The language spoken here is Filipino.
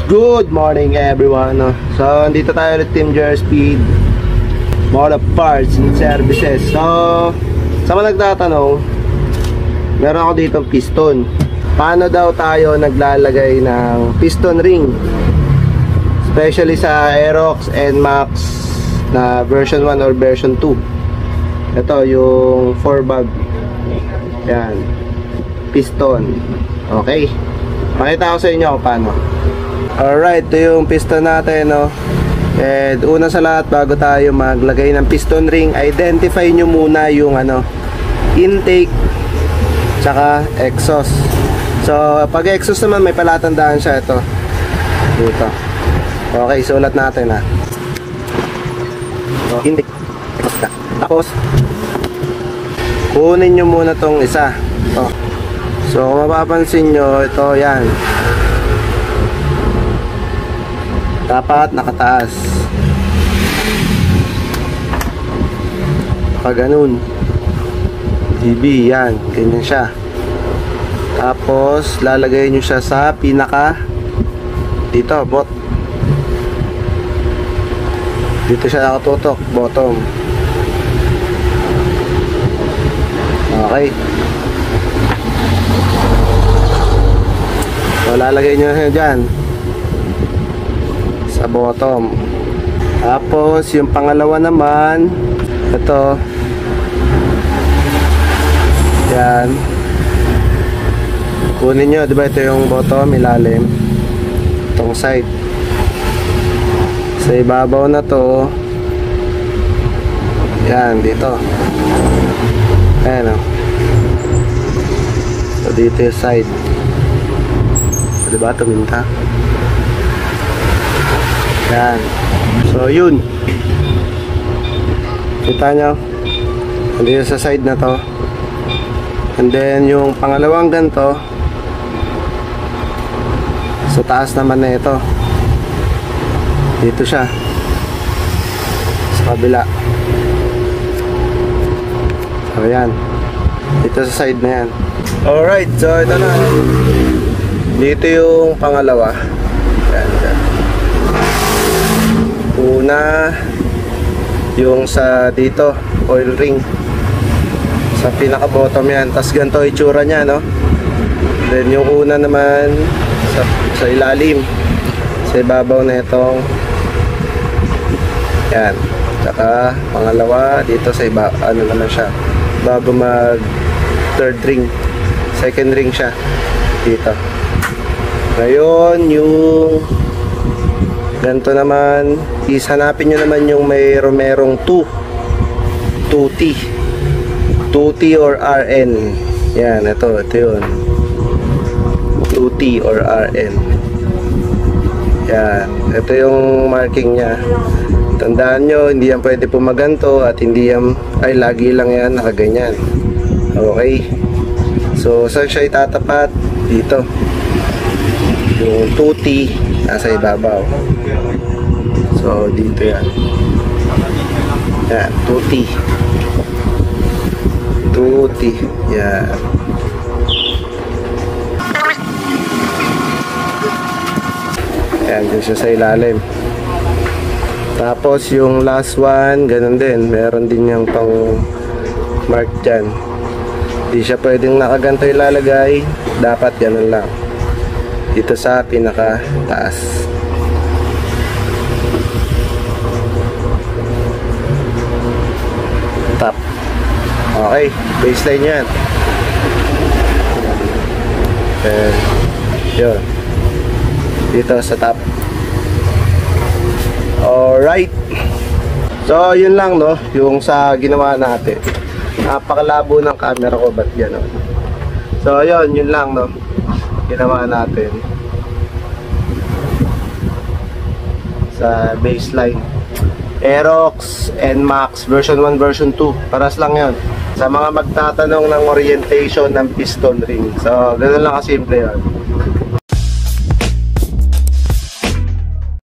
Good morning everyone. So, dito tayo ulit Team Jer Speed Motor Parts and Services. So, sa mga nagtatanong, meron ako dito piston. Paano daw tayo naglalagay ng piston ring? Especially sa Aerox NMAX na version 1 or version 2. Ito yung 4-valve. Yan. Piston. Okay. Pakita ko sa inyo kung paano. Alright, ito yung piston natin, no? And una sa lahat, bago tayo maglagay ng piston ring, identify nyo muna yung intake tsaka exhaust. So, pag exhaust naman, may palatandaan siya. Ito dito. Okay, sulat natin ha. So, intake, exhaust na. Tapos kunin nyo muna tong isa. Ito. So, kung mapapansin nyo, ito yan, dapat nakataas. Pag ganun, DB, yan, ganyan siya. Tapos lalagay nyo siya sa pinaka dito, dito siya nakatutok, bottom. Okay. So lalagay nyo na dyan sa bottom. Tapos yung pangalawa naman, ito yan, kunin nyo, diba ito yung bottom, ilalim, itong side. Sa ibabaw na to, yan, dito, ayan o. So dito yung side, so, diba tuminta. Yan. So yun, kita nyo, dito sa side na to. And then yung pangalawang ganito, sa taas naman na ito, dito siya sa kabila. So yan, dito sa side na yan. Alright, so ito na, dito yung pangalawa. Yan, yan. Una, yung sa dito, oil ring, sa pinaka bottom yan. Tapos ganito itsura nya, no? Then yung una naman sa ilalim, sa ibabaw na itong yan. Tsaka pangalawa dito sa iba, naman siya, bago mag third ring, second ring siya dito. Ngayon yung ganito naman, hanapin nyo naman yung may Romerong 2T or RN. Yan, ito yun, 2T or RN. Yan, ito yung marking nya. Tandaan nyo, hindi yan pwede pumaganto at hindi yan, ay lagi lang yan nakaganyan. Okay, so saan siya itatapat? Dito, yung 2T nasa ibabaw. So dito yan, yan, 2T, yan. Yan, dun siya sa ilalim. Tapos yung last one, ganun din, meron din yung pang mark dyan. Hindi siya pwedeng nakaganto ilalagay, dapat ganun lang, dito sa pinaka taas. Top. Okay, baseline yan. And yun, dito sa top. Alright, so yun lang, no, yung sa ginawa natin. Napakalabo ng camera ko, ba't gano'n? So yun lang, no, ginawa natin sa baseline Aerox NMAX version 1 version 2. Paras lang yun sa mga magtatanong ng orientation ng piston ring. So gano'n lang kasimple yun.